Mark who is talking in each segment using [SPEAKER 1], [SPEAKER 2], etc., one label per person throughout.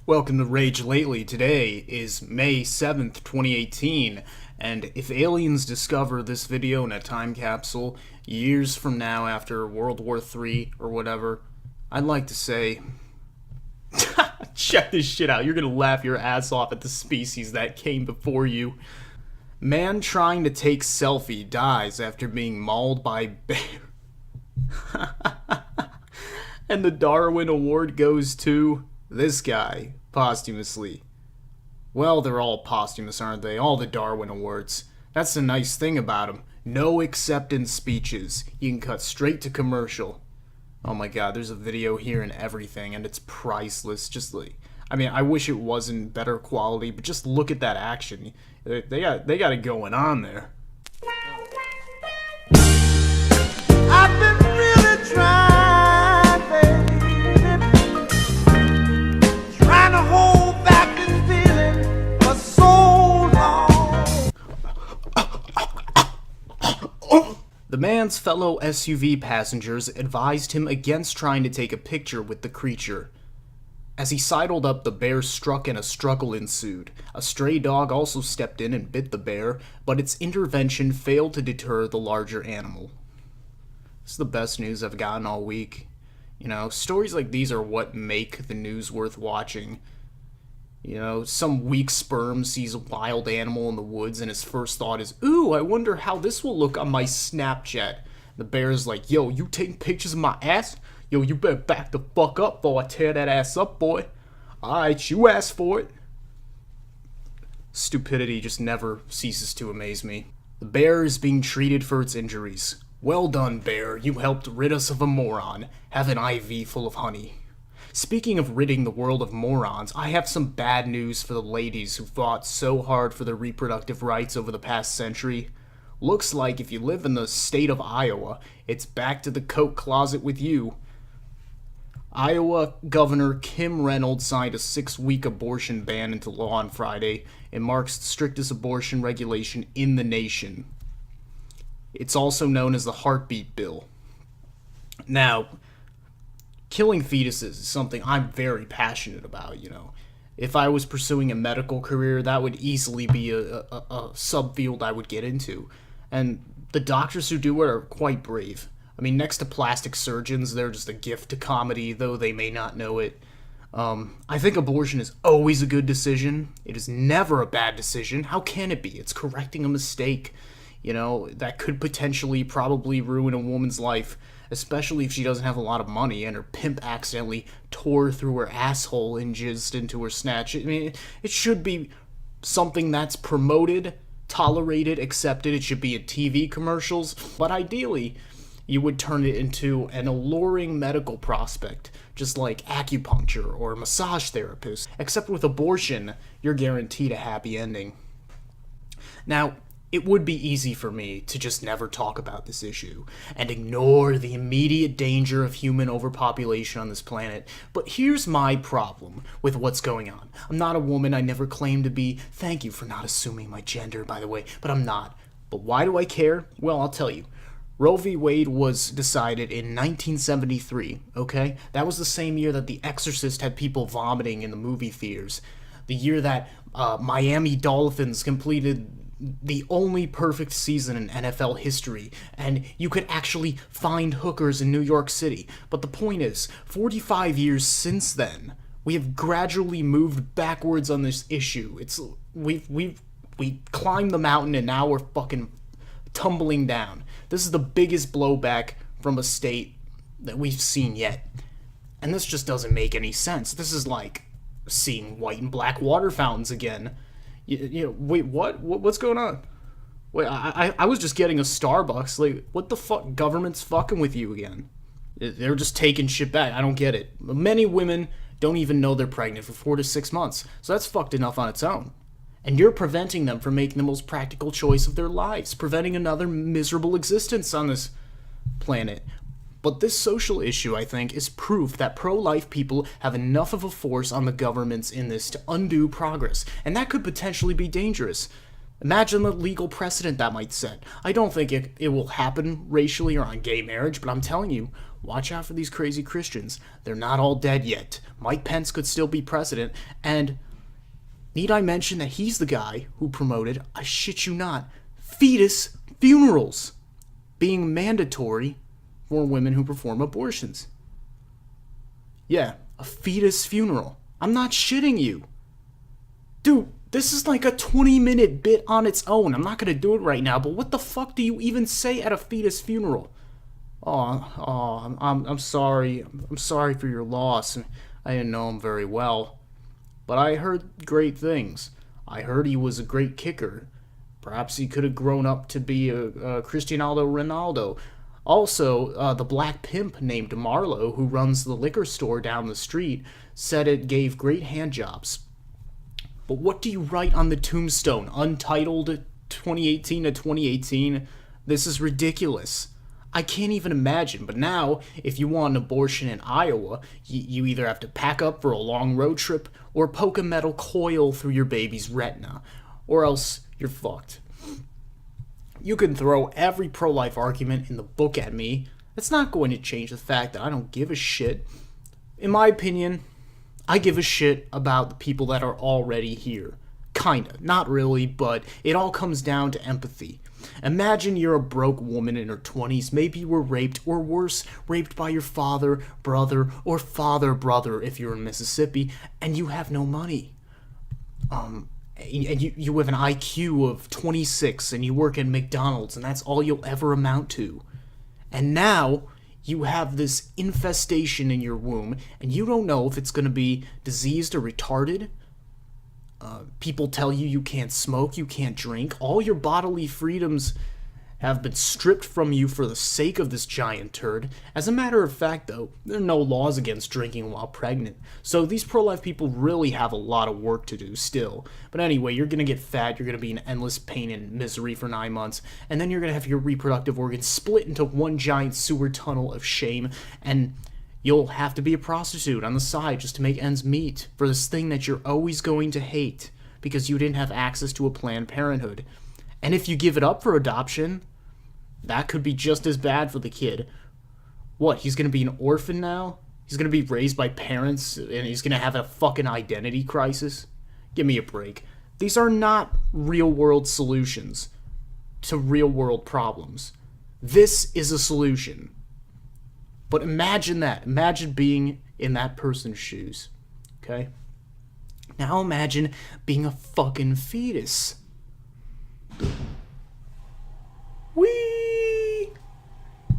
[SPEAKER 1] Welcome to Rage Lately. Today is May 7th, 2018, and if aliens discover this video in a time capsule years from now after World War III or whatever, I'd like to say, check this shit out. You're gonna laugh your ass off at the species that came before you. Man trying to take selfie dies after being mauled by bear. And the Darwin Award goes to this guy, posthumously. Well, they're all posthumous, aren't they? All the Darwin Awards. That's the nice thing about them. No acceptance speeches. You can cut straight to commercial. Oh my god, there's a video here and everything, and it's priceless. Just like, I mean, I wish it wasn't better quality, but just look at that action. They got it going on there.
[SPEAKER 2] I've been really trying, baby, trying to hold back this feeling for so long.
[SPEAKER 1] The man's fellow SUV passengers advised him against trying to take a picture with the creature. As he sidled up, the bear struck and a struggle ensued. A stray dog also stepped in and bit the bear, but its intervention failed to deter the larger animal. This is the best news I've gotten all week. You know, stories like these are what make the news worth watching. You know, some weak sperm sees a wild animal in the woods and his first thought is, ooh, I wonder how this will look on my Snapchat. The bear's like, yo, you taking pictures of my ass? Yo, you better back the fuck up before I tear that ass up, boy. Alright, you asked for it. Stupidity just never ceases to amaze me. The bear is being treated for its injuries. Well done, bear. You helped rid us of a moron. Have an IV full of honey. Speaking of ridding the world of morons, I have some bad news for the ladies who fought so hard for their reproductive rights over the past century. Looks like if you live in the state of Iowa, it's back to the coat closet with you. Iowa Governor Kim Reynolds signed a 6-week abortion ban into law on Friday. It marks the strictest abortion regulation in the nation. It's also known as the Heartbeat Bill. Now, killing fetuses is something I'm very passionate about, you know. If I was pursuing a medical career, that would easily be a subfield I would get into. And the doctors who do it are quite brave. I mean, next to plastic surgeons, they're just a gift to comedy, though they may not know it. I think abortion is always a good decision. It is never a bad decision. How can it be? It's correcting a mistake, you know, that could potentially probably ruin a woman's life, especially if she doesn't have a lot of money and her pimp accidentally tore through her asshole and jizzed into her snatch. I mean, it should be something that's promoted, tolerated, accepted. It should be in TV commercials, but ideally, you would turn it into an alluring medical prospect, just like acupuncture or massage therapist. Except with abortion, you're guaranteed a happy ending. Now, it would be easy for me to just never talk about this issue and ignore the immediate danger of human overpopulation on this planet, but here's my problem with what's going on. I'm not a woman, I never claimed to be. Thank you for not assuming my gender, by the way, but I'm not. But why do I care? Well, I'll tell you. Roe v. Wade was decided in 1973, okay? That was the same year that The Exorcist had people vomiting in the movie theaters. The year that Miami Dolphins completed the only perfect season in NFL history, and you could actually find hookers in New York City. But the point is, 45 years since then, we have gradually moved backwards on this issue. We climbed the mountain and now we're fucking tumbling down. This is the biggest blowback from a state that we've seen yet. And this just doesn't make any sense. This is like seeing white and black water fountains again. You know, wait, what? What's going on? Wait, I was just getting a Starbucks. Like, what the fuck? Government's fucking with you again. They're just taking shit back. I don't get it. Many women don't even know they're pregnant for 4 to 6 months. So that's fucked enough on its own. And you're preventing them from making the most practical choice of their lives, preventing another miserable existence on this planet. But this social issue, I think, is proof that pro-life people have enough of a force on the governments in this to undo progress, and that could potentially be dangerous. Imagine the legal precedent that might set. I don't think it will happen racially or on gay marriage, but I'm telling you, Watch out for these crazy Christians. They're not all dead yet. Mike Pence could still be president, and need I mention that he's the guy who promoted, I shit you not, fetus funerals being mandatory for women who perform abortions. Yeah, a fetus funeral. I'm not shitting you. Dude, this is like a 20-minute bit on its own. I'm not going to do it right now, but what the fuck do you even say at a fetus funeral? I'm sorry. I'm sorry for your loss. I didn't know him very well. But I heard great things. I heard he was a great kicker. Perhaps he could have grown up to be a Cristiano Ronaldo. Also, the black pimp named Marlo, who runs the liquor store down the street, said it gave great handjobs. But what do you write on the tombstone? Untitled 2018 to 2018? This is ridiculous. I can't even imagine. But now, if you want an abortion in Iowa, you either have to pack up for a long road trip or poke a metal coil through your baby's retina. Or else you're fucked. You can throw every pro-life argument in the book at me. It's not going to change the fact that I don't give a shit. In my opinion, I give a shit about the people that are already here. Kinda. Not really, but it all comes down to empathy. Imagine you're a broke woman in her 20s. Maybe you were raped, or worse, raped by your father, brother, or father-brother if you're in Mississippi, and you have no money. And you have an IQ of 26 and you work at McDonald's and that's all you'll ever amount to. And now you have this infestation in your womb and you don't know if it's going to be diseased or retarded. People tell you can't smoke, you can't drink. All your bodily freedoms have been stripped from you for the sake of this giant turd. As a matter of fact, though, there are no laws against drinking while pregnant, so these pro-life people really have a lot of work to do still. But anyway, you're gonna get fat, you're gonna be in endless pain and misery for 9 months, and then you're gonna have your reproductive organs split into one giant sewer tunnel of shame, and you'll have to be a prostitute on the side just to make ends meet for this thing that you're always going to hate because you didn't have access to a Planned Parenthood. And if you give it up for adoption, that could be just as bad for the kid. What, he's gonna be an orphan now? He's gonna be raised by parents and he's gonna have a fucking identity crisis? Give me a break. These are not real-world solutions to real-world problems. This is a solution. But imagine that. Imagine being in that person's shoes. Okay? Now imagine being a fucking fetus. Whee!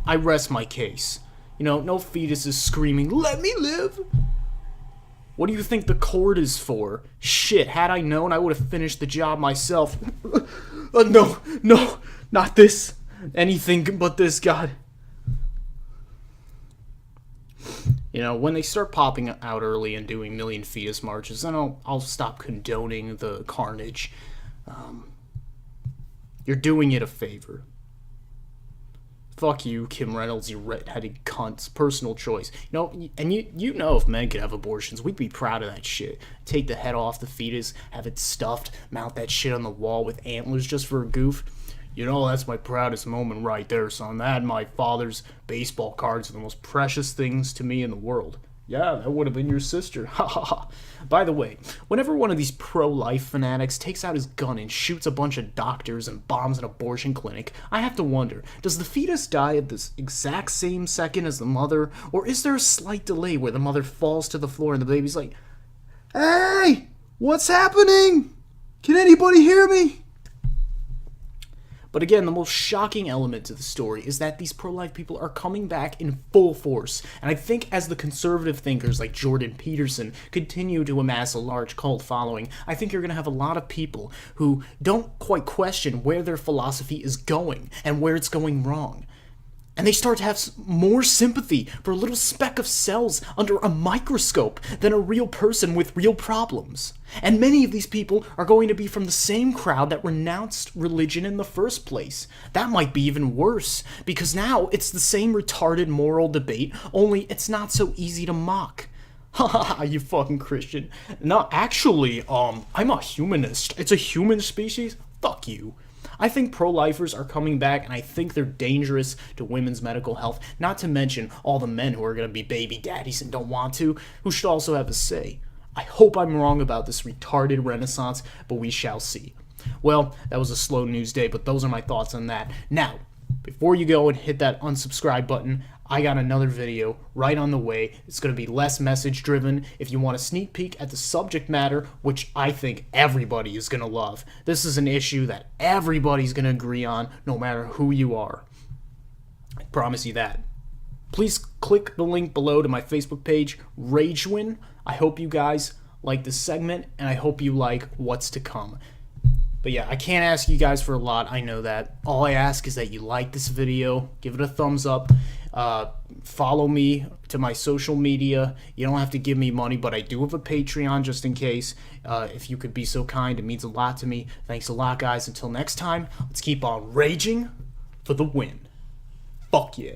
[SPEAKER 1] I rest my case. You know, no fetus is screaming, "Let me live!" What do you think the cord is for? Shit, had I known, I would have finished the job myself. No, not this. Anything but this, God. You know, when they start popping out early and doing million fetus marches, then I'll stop condoning the carnage. You're doing it a favor. Fuck you, Kim Reynolds, you red-headed cunts. Personal choice. You know, and you know if men could have abortions, we'd be proud of that shit. Take the head off the fetus, have it stuffed, mount that shit on the wall with antlers just for a goof. You know, that's my proudest moment right there, son. That and my father's baseball cards are the most precious things to me in the world. Yeah, that would have been your sister. Ha ha ha. By the way, whenever one of these pro-life fanatics takes out his gun and shoots a bunch of doctors and bombs an abortion clinic, I have to wonder, does the fetus die at this exact same second as the mother? Or is there a slight delay where the mother falls to the floor and the baby's like, "Hey, what's happening? Can anybody hear me?" But again, the most shocking element to the story is that these pro-life people are coming back in full force. And I think as the conservative thinkers like Jordan Peterson continue to amass a large cult following, I think you're going to have a lot of people who don't quite question where their philosophy is going and where it's going wrong. And they start to have more sympathy for a little speck of cells under a microscope than a real person with real problems. And many of these people are going to be from the same crowd that renounced religion in the first place. That might be even worse, because now it's the same retarded moral debate, only it's not so easy to mock. Ha ha ha, you fucking Christian. No, actually, I'm a humanist. It's a human species? Fuck you. I think pro-lifers are coming back, and I think they're dangerous to women's medical health, not to mention all the men who are going to be baby daddies and don't want to, who should also have a say. I hope I'm wrong about this retarded renaissance, but we shall see. Well, that was a slow news day, but those are my thoughts on that. Now, before you go and hit that unsubscribe button, I got another video right on the way. It's going to be less message driven. If you want a sneak peek at the subject matter, which I think everybody is going to love. This is an issue that everybody's going to agree on, no matter who you are. I promise you that. Please click the link below to my Facebook page, Ragewin. I hope you guys like this segment, and I hope you like what's to come. But yeah, I can't ask you guys for a lot, I know that. All I ask is that you like this video, give it a thumbs up, follow me to my social media. You don't have to give me money, but I do have a Patreon just in case. If you could be so kind, it means a lot to me. Thanks a lot, guys. Until next time, let's keep on raging for the win. Fuck yeah.